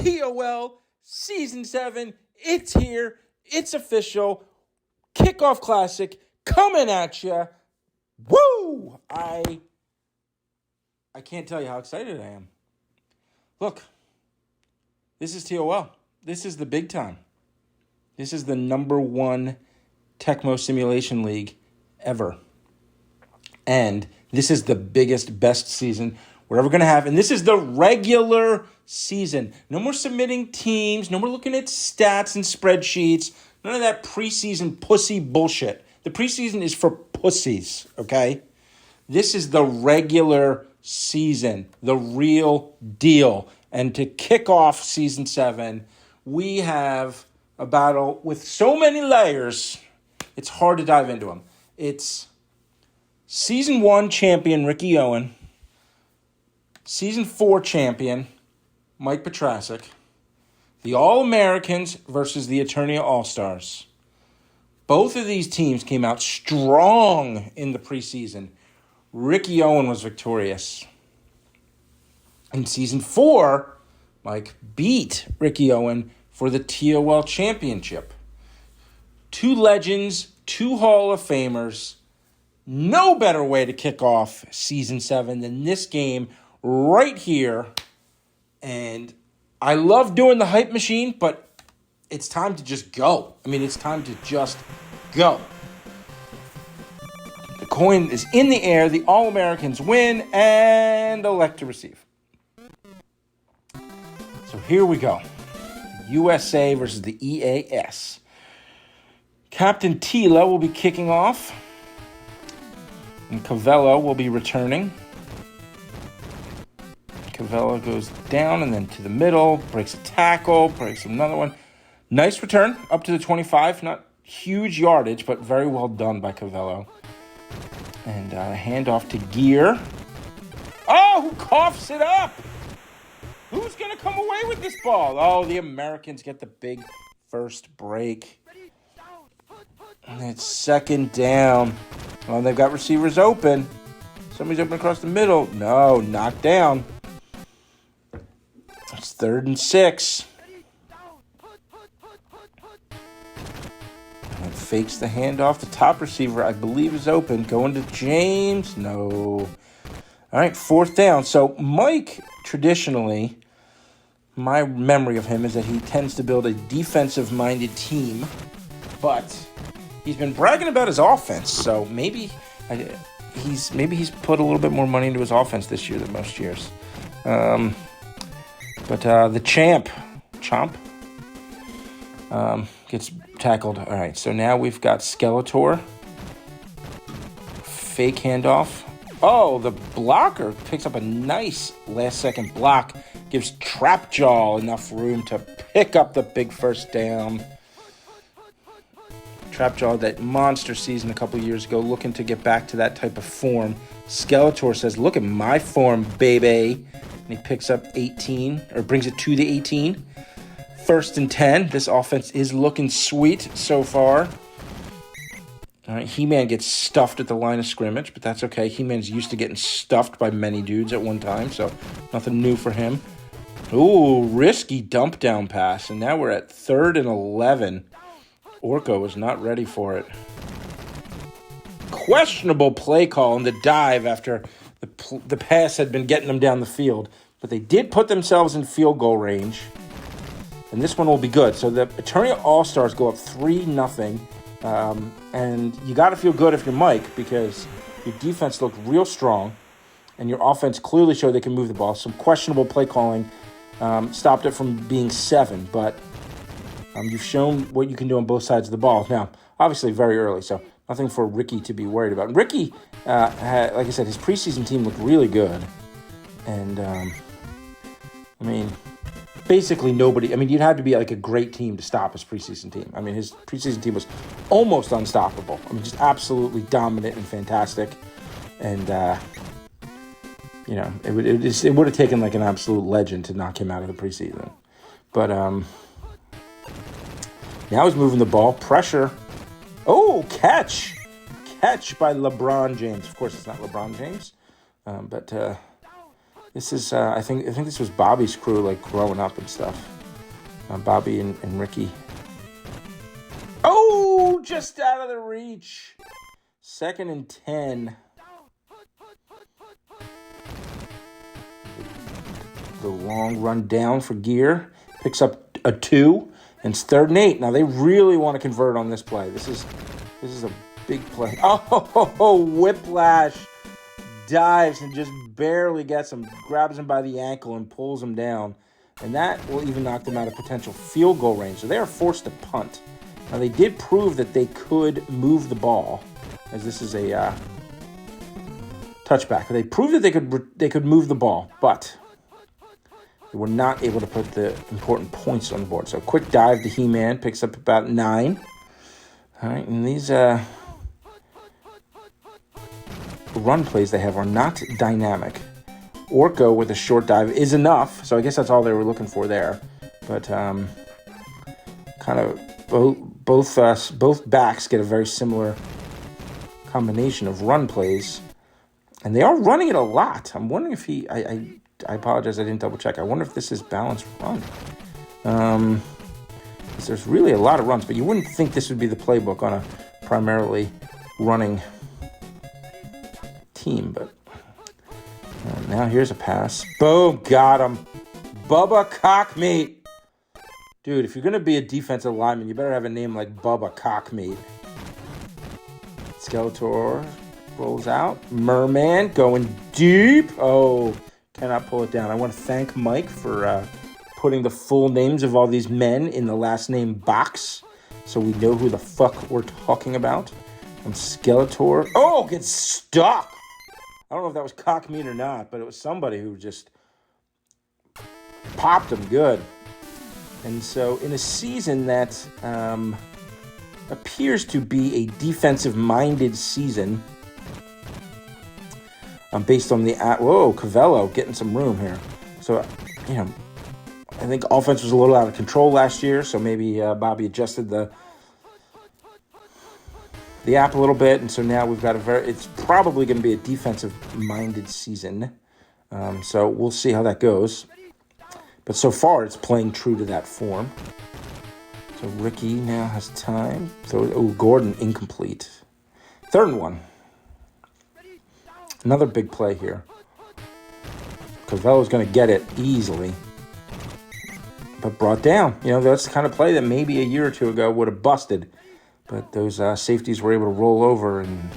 TOL Season 7. It's here. It's official. Kickoff Classic coming at you. Woo! I can't tell you how excited I am. Look, this is TOL. This is the big time. This is the #1 Tecmo Simulation League ever. And this is the biggest, best season we're ever going to have. And this is the regular season. No more submitting teams. No more looking at stats and spreadsheets. None of that preseason pussy bullshit. The preseason is for pussies, okay? This is the regular season, the real deal. And to kick off Season 7, we have a battle with so many layers, it's hard to dive into them. It's Season 1 champion Ricky Owen, Season 4 champion Mike Petrasic, the All-Americans versus the Eternia All-Stars. Both of these teams came out strong in the preseason. Ricky Owen was victorious. In Season 4, Mike beat Ricky Owen for the TOL Championship. Two legends, two Hall of Famers. No better way to kick off Season 7 than this game right here. And I love doing the hype machine, but it's time to just go. I mean, it's time to just go. The coin is in the air. The All-Americans win and elect to receive. So here we go. USA versus the EAS. Captain Tila will be kicking off. And Cavello will be returning. Cavello goes down and then to the middle. Breaks a tackle. Breaks another one. Nice return up to the 25. Not huge yardage, but very well done by Cavello. And handoff to Gear. Oh, who coughs it up? Who's going to come away with this ball? Oh, the Americans get the big first break. And it's second down. Oh, they've got receivers open. Somebody's open across the middle. No, knocked down. It's 3rd and 6. And fakes the handoff. The top receiver, I believe, is open. Going to James. No. All right, 4th down. So Mike, traditionally, my memory of him is that he tends to build a defensive-minded team, but he's been bragging about his offense. So maybe he's put a little bit more money into his offense this year than most years. But the Chomp, gets tackled. All right, so now we've got Skeletor. Fake handoff. Oh, the blocker picks up a nice last-second block. Gives Trapjaw enough room to pick up the big first down. Trapjaw, that monster season a couple years ago, looking to get back to that type of form. Skeletor says, look at my form, baby. And he picks up 18, or brings it to the 18. 1st and 10. This offense is looking sweet so far. All right, He-Man gets stuffed at the line of scrimmage, but that's okay. He-Man's used to getting stuffed by many dudes at one time, so nothing new for him. Ooh, risky dump down pass, and now we're at 3rd and 11. Orko was not ready for it. Questionable play call in the dive after the pass had been getting them down the field, but they did put themselves in field goal range, and this one will be good. So the Eternia All-Stars go up 3-0. And you got to feel good if you're Mike, because your defense looked real strong and your offense clearly showed they can move the ball. Some questionable play calling stopped it from being 7, but you've shown what you can do on both sides of the ball. Now, obviously very early, so nothing for Ricky to be worried about. Ricky, like I said, his preseason team looked really good. And, basically nobody. You'd have to be like a great team to stop his preseason team. His preseason team was almost unstoppable. Just absolutely dominant and fantastic. And, it would have taken like an absolute legend to knock him out of the preseason. But now he's moving the ball. Pressure. Oh, catch. Catch by LeBron James. Of course, it's not LeBron James. But This is, I think this was Bobby's crew, like, growing up and stuff. Bobby and Ricky. Oh, just out of the reach. 2nd and 10. The long run down for Gear. Picks up a 2. And it's 3rd and 8. Now, they really want to convert on this play. This is a big play. Oh, whiplash. Dives and just barely gets him. Grabs him by the ankle and pulls him down. And that will even knock them out of potential field goal range. So they are forced to punt. Now, they did prove that they could move the ball, as this is a touchback. They proved that they could move the ball, but they were not able to put the important points on the board. So quick dive to He-Man, picks up about 9. All right, and these run plays they have are not dynamic. Orko with a short dive is enough, so I guess that's all they were looking for there. But kind of both backs get a very similar combination of run plays, and they are running it a lot. I'm wondering if I apologize, I didn't double check. I wonder if this is balanced run. Because there's really a lot of runs, but you wouldn't think this would be the playbook on a primarily running team, but now here's a pass. Boom, got him. Bubba Cockmeat. Dude, if you're going to be a defensive lineman, you better have a name like Bubba Cockmeat. Skeletor rolls out. Merman going deep. Oh, cannot pull it down. I want to thank Mike for putting the full names of all these men in the last name box so we know who the fuck we're talking about. And Skeletor. Oh, gets stuck. I don't know if that was Cockmeat or not, but it was somebody who just popped him good. And so in a season that appears to be a defensive-minded season, based on the... Whoa, Cavello getting some room here. So, I think offense was a little out of control last year, so maybe Bobby adjusted the app a little bit, and so now we've got it's probably going to be a defensive-minded season. So we'll see how that goes. But so far, it's playing true to that form. So Ricky now has time. Gordon, incomplete. 3rd and 1. Another big play here. Cavello's going to get it easily. But brought down. That's the kind of play that maybe a year or two ago would have busted. But those safeties were able to roll over, and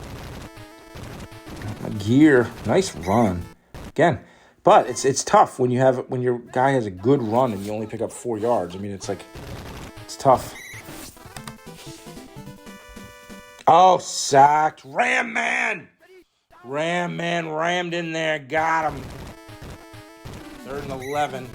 Gear, nice run. Again, but it's tough when your guy has a good run and you only pick up 4 yards. I mean, it's tough. Oh, sacked. Ram man rammed in there. Got him. 3rd and 11.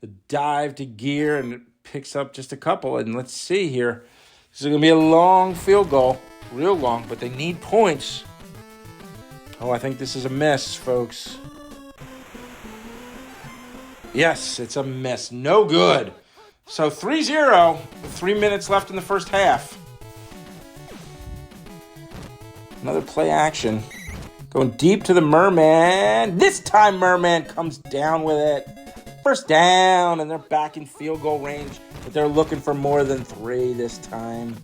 The dive to Gear, and it picks up just a couple. And let's see here. This is going to be a long field goal. Real long, but they need points. Oh, I think this is a miss, folks. Yes, it's a miss. No good. So 3-0 with 3 minutes left in the first half. Another play action. Going deep to the Merman. This time Merman comes down with it. First down, and they're back in field goal range. But they're looking for more than 3 this time.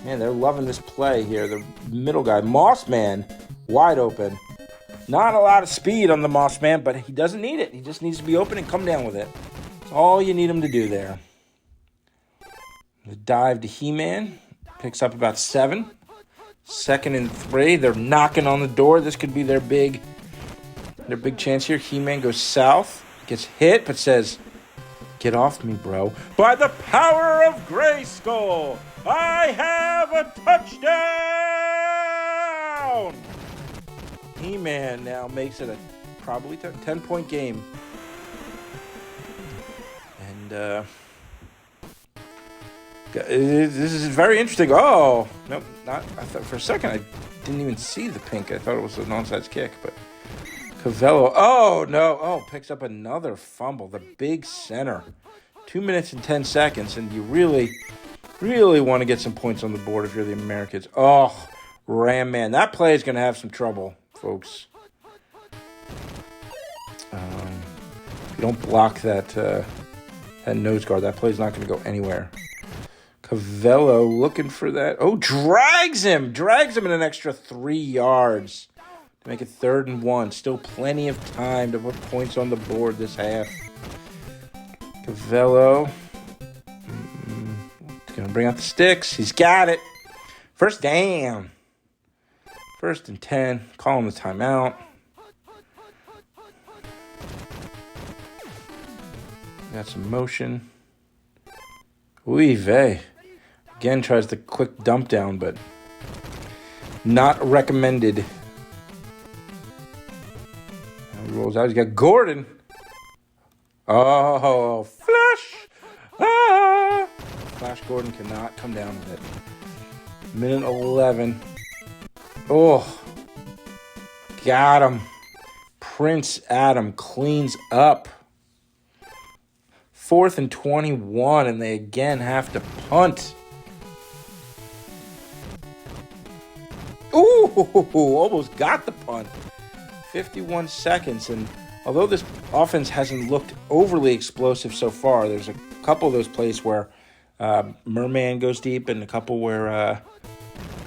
Man, they're loving this play here. The middle guy, Mossman, wide open. Not a lot of speed on the Mossman, but he doesn't need it. He just needs to be open and come down with it. That's all you need him to do there. The dive to He-Man. Picks up about 7. 2nd and 3. They're knocking on the door. This could be their big chance here. He-Man goes south. Gets hit, but says, "Get off me, bro." By the power of Grayskull, I have a touchdown! He-Man now makes it a probably 10-point game. And this is very interesting. Oh, nope, not. I thought for a second I didn't even see the pink. I thought it was an onside kick, but Cavello. Oh, no. Oh, picks up another fumble. The big center. 2 minutes and 10 seconds, and you really, really want to get some points on the board if you're the Americans. Oh, Ram man. That play is going to have some trouble, folks. don't block that nose guard. That play's not going to go anywhere. Cavello looking for that. Oh, drags him in an extra 3 yards to make it 3rd and 1. Still plenty of time to put points on the board this half. Cavello going to bring out the sticks. He's got it. First down. 1st and 10. Calling the timeout. Got some motion. Oy vey. Again, tries the quick dump down, but not recommended. Now he rolls out. He's got Gordon. Oh, flash. Ah. Flash Gordon cannot come down with it. Minute 11. Oh. Got him. Prince Adam cleans up. 4th and 21, and they again have to punt. Ooh, almost got the punt. 51 seconds, and although this offense hasn't looked overly explosive so far, there's a couple of those plays where Merman goes deep and a couple where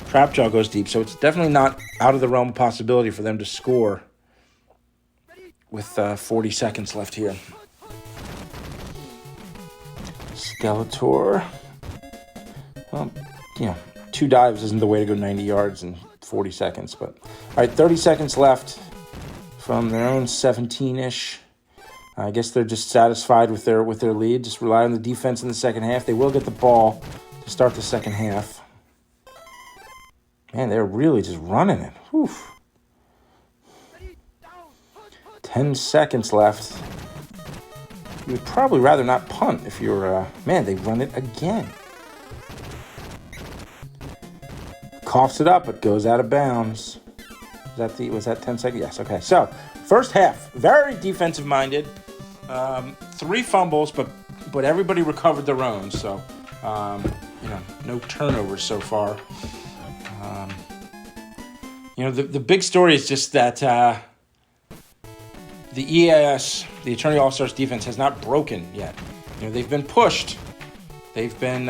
Trapjaw goes deep, so it's definitely not out of the realm of possibility for them to score with 40 seconds left here. Skeletor. Well, 2 dives isn't the way to go 90 yards in 40 seconds. But all right, 30 seconds left from their own 17-ish. I guess they're just satisfied with their lead. Just rely on the defense in the second half. They will get the ball to start the second half. Man, they're really just running it. Whew. 10 seconds left. You would probably rather not punt if you're, man, they run it again. Coughs it up, but goes out of bounds. Was that 10 seconds? Yes, okay. So, first half, very defensive-minded. 3 fumbles, but everybody recovered their own. So, no turnovers so far. The big story is just that the EAS, the Eternity All-Stars defense, has not broken yet. They've been pushed. They've been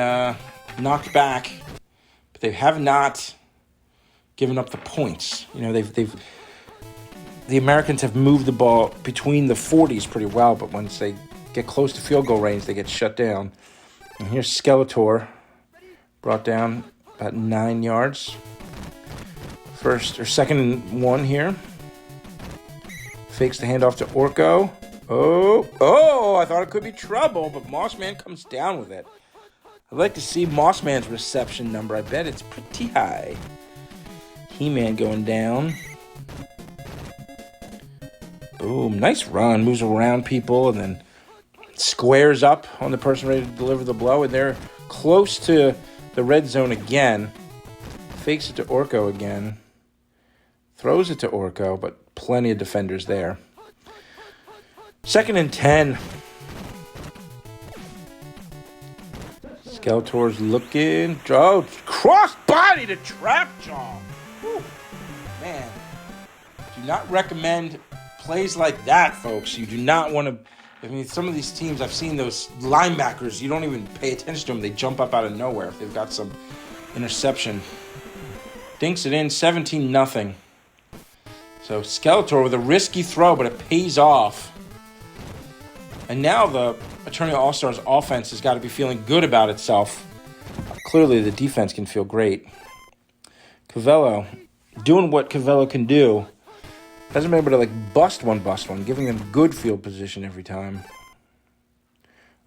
knocked back. But they have not given up the points. The Americans have moved the ball between the 40s pretty well, but once they get close to field goal range, they get shut down. And here's Skeletor, brought down about 9 yards. 2nd and 1 here. Fakes the handoff to Orko. Oh, I thought it could be trouble, but Mossman comes down with it. I'd like to see Mossman's reception number. I bet it's pretty high. He-Man going down. Boom, nice run. Moves around people and then squares up on the person ready to deliver the blow. And they're close to the red zone again. Fakes it to Orko again. Throws it to Orko, but plenty of defenders there. 2nd and 10. Skeletor's looking. Oh, cross body to Trapjaw. Whew. Man, do not recommend plays like that, folks. You do not want to. Some of these teams, I've seen those linebackers, you don't even pay attention to them. They jump up out of nowhere if they've got some interception. Dinks it in, 17-0. So Skeletor with a risky throw, but it pays off. And now the Eternity All-Stars offense has got to be feeling good about itself. Clearly the defense can feel great. Cavello doing what Cavello can do. Hasn't been able to bust one, giving them good field position every time.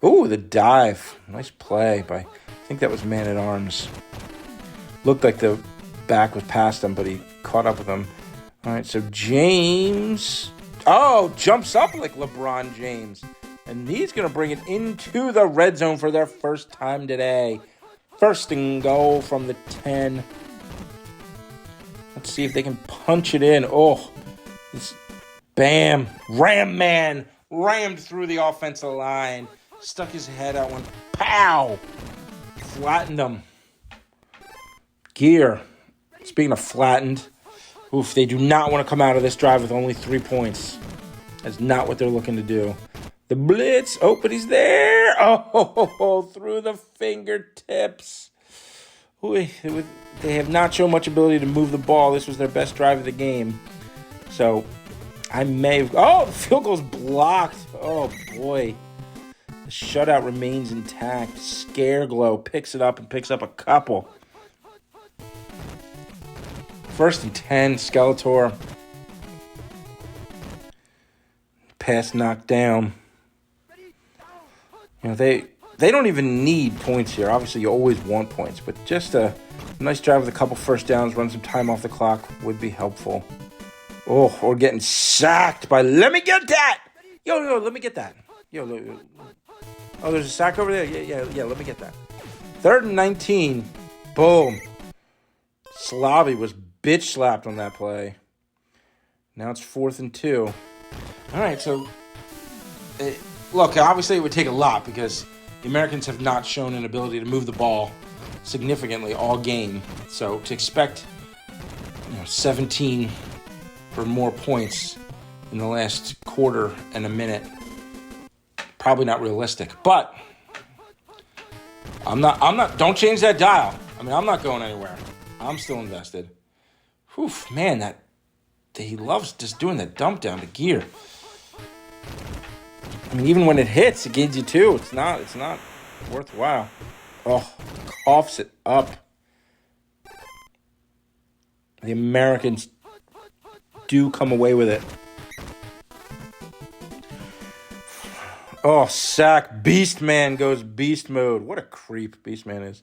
Ooh, the dive. Nice play by, I think that was Man-at-Arms. Looked like the back was past him, but he caught up with him. All right, so James, jumps up like LeBron James. And he's going to bring it into the red zone for their first time today. 1st and goal from the 10. Let's see if they can punch it in. Oh, bam. Ram Man rammed through the offensive line. Stuck his head out one. Pow. Flattened him. Gear. Speaking of flattened. They do not want to come out of this drive with only 3 points. That's not what they're looking to do. The blitz. Oh, but he's there. Oh, through the fingertips. They have not shown much ability to move the ball. This was their best drive of the game. So I may have... Oh, the field goal's blocked. Oh, boy. The shutout remains intact. Scareglow picks it up and picks up a couple. 1st and 10, Skeletor. Pass knocked down. You know, they don't even need points here. Obviously, you always want points, but just a nice drive with a couple first downs, run some time off the clock would be helpful. Oh, or getting sacked by... Let me get that! Yo, let me get that. Yo. Oh, there's a sack over there? Yeah, let me get that. 3rd and 19. Boom. Slobby was bitch slapped on that play. Now it's 4th and 2. All right, so... Look, obviously it would take a lot because the Americans have not shown an ability to move the ball significantly all game. So to expect 17 or more points in the last quarter and a minute, probably not realistic. But I'm not. Don't change that dial. I mean, I'm not going anywhere. I'm still invested. Whew, man, he loves just doing the dump down to gear. I mean, even when it hits, it gains you 2. It's not worthwhile. Oh, coughs it up. The Americans do come away with it. Oh, sack. Beast Man goes beast mode. What a creep Beast Man is.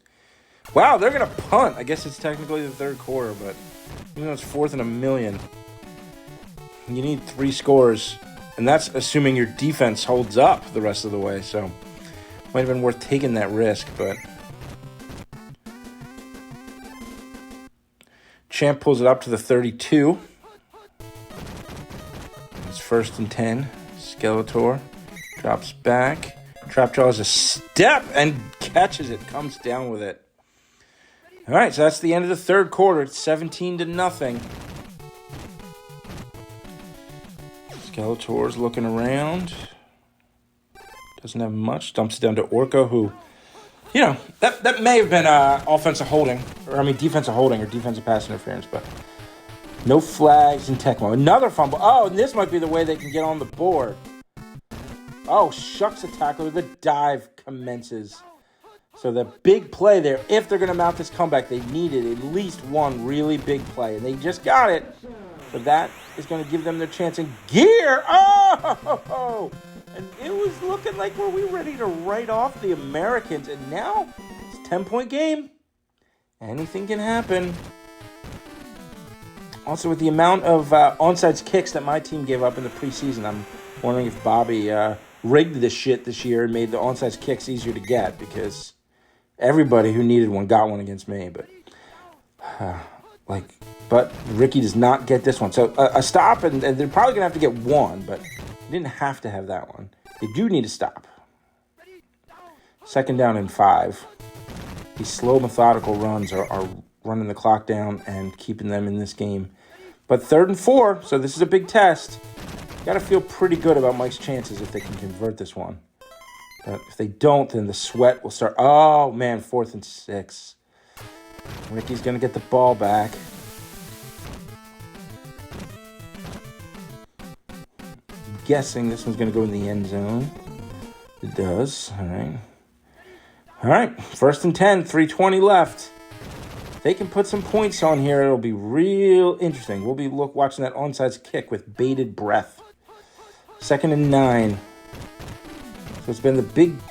Wow, they're going to punt. I guess it's technically the 3rd quarter, but even though it's 4th and 1,000,000, you need 3 scores. And that's assuming your defense holds up the rest of the way. So might have been worth taking that risk, but Champ pulls it up to the 32. It's 1st and 10. Skeletor drops back. Trapjaw has a step and catches it. Comes down with it. All right, so that's the end of the 3rd quarter. It's 17-0. Skeletor's looking around. Doesn't have much. Dumps it down to Orko, who, that may have been defensive holding or defensive pass interference, but no flags in Tecmo. Another fumble. Oh, and this might be the way they can get on the board. Oh, shucks a tackler. The dive commences. So the big play there, if they're going to mount this comeback, they needed at least one really big play, and they just got it. So that is going to give them their chance in gear. Oh! And it was looking like we were ready to write off the Americans. And now it's a 10-point game. Anything can happen. Also, with the amount of onside kicks that my team gave up in the preseason, I'm wondering if Bobby rigged this shit this year and made the onside kicks easier to get, because everybody who needed one got one against me. But Ricky does not get this one. So a stop, and they're probably going to have to get one, but they didn't have to have that one. They do need a stop. 2nd down and 5. These slow, methodical runs are running the clock down and keeping them in this game. But 3rd and 4, so this is a big test. Got to feel pretty good about Mike's chances if they can convert this one. But if they don't, then the sweat will start. Oh, man, 4th and 6. Ricky's going to get the ball back. Guessing this one's going to go in the end zone. It does. All right. 1st and 10, 3:20 left. If they can put some points on here, it'll be real interesting. We'll be watching that onside kick with bated breath. 2nd and 9. So it's been the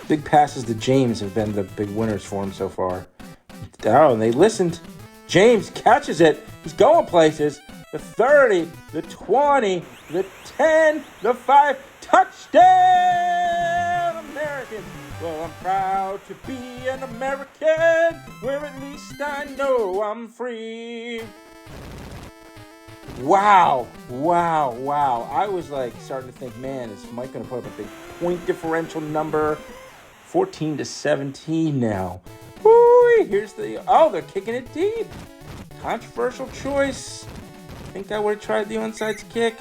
big passes to James have been the big winners for him so far. Oh, and they listened. James catches it. He's going places. The 30, the 20, the 10, the 5. Touchdown, American. Well, I'm proud to be an American, where at least I know I'm free. Wow. I was starting to think, man, is Mike going to put up a big point differential number? 14-17 now. Woo! Here's they're kicking it deep. Controversial choice. I think I would have tried the onside kick.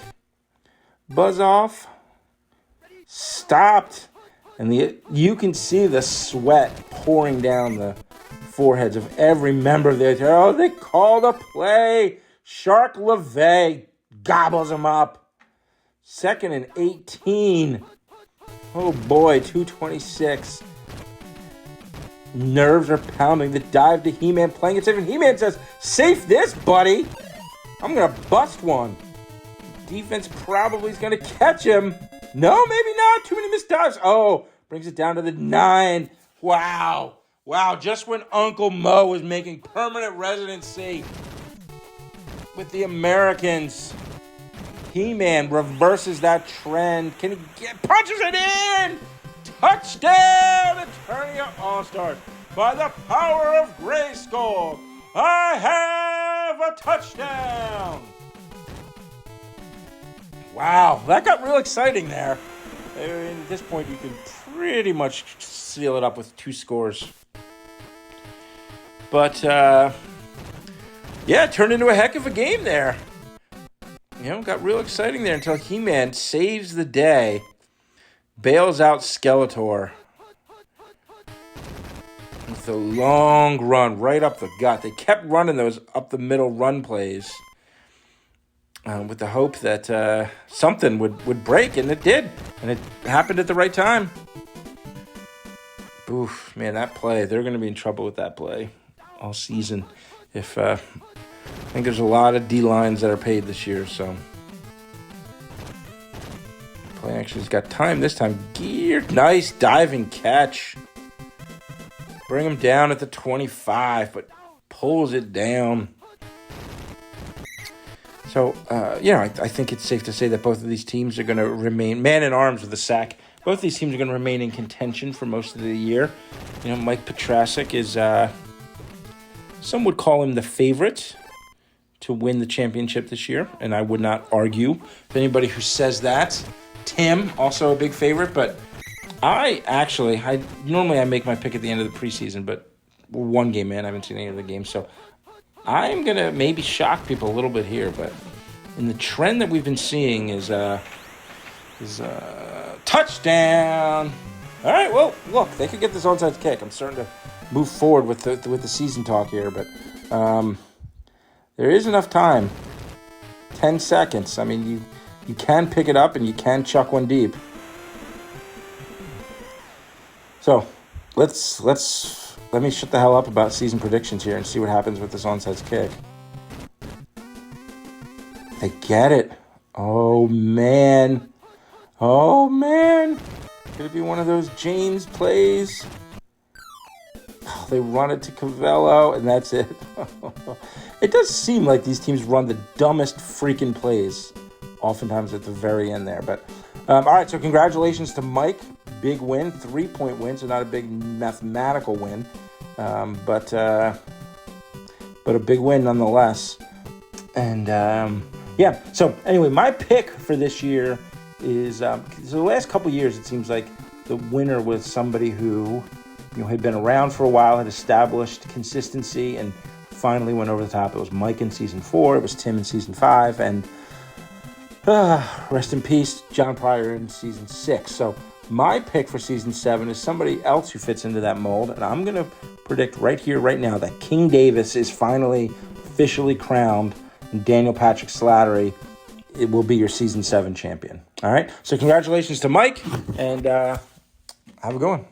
Buzz off. stopped. And you can see the sweat pouring down the foreheads of every member there. Oh, they called a play. Shark LeVay gobbles him up. 2nd and 18. Oh boy, 2:26. Nerves are pounding. The dive to He-Man, playing it safe. And He-Man says, safe this, buddy. I'm going to bust one. Defense probably is going to catch him. No, maybe not. Too many missed dives. Oh, brings it down to the 9. Wow. Just when Uncle Mo was making permanent residency with the Americans, He-Man reverses that trend. Can he punches it in? Touchdown, Eternia All-Stars. By the power of Grayskull, I have a touchdown. Wow, that got real exciting there. At this point, you can pretty much seal it up with 2 scores. But, it turned into a heck of a game there. Got real exciting there until He-Man saves the day. Bails out Skeletor with a long run right up the gut. They kept running those up the middle run plays with the hope that something would break, and it did. And it happened at the right time. Oof, man, that play, they're going to be in trouble with that play all season. I think there's a lot of D-lines that are paid this year, so... Play action's got time this time. Geared, nice diving catch. Bring him down at the 25, but pulls it down. So, I think it's safe to say that both of these teams are going to remain man-in-arms with the sack. Both these teams are going to remain in contention for most of the year. Mike Petrasic is, some would call him the favorite to win the championship this year, and I would not argue with anybody who says that. Tim, also a big favorite, but I normally make my pick at the end of the preseason, but we're one game in. I haven't seen any of the games, so I'm going to maybe shock people a little bit here, but in the trend that we've been seeing is touchdown. All right, well, look, they could get this onside kick. I'm starting to move forward with the season talk here, but there is enough time. 10 seconds. I mean, you can pick it up and you can chuck one deep. So let me shut the hell up about season predictions here and see what happens with this onside kick. They get it. Oh man. Could it be one of those James plays? Oh, they run it to Cavello and that's it. It does seem like these teams run the dumbest freaking plays oftentimes at the very end there. But all right, so congratulations to Mike. Big win, 3-point win, so not a big mathematical win, but a big win nonetheless. And so anyway, my pick for this year is so the last couple years it seems like the winner was somebody who had been around for a while, had established consistency, and finally went over the top. It was Mike in season 4, it was Tim in season 5, and rest in peace, John Pryor in season 6. So my pick for season 7 is somebody else who fits into that mold, and I'm going to predict right here, right now, that King Davis is finally officially crowned, and Daniel Patrick Slattery, it will be your season 7 champion. All right, so congratulations to Mike, and have a good one.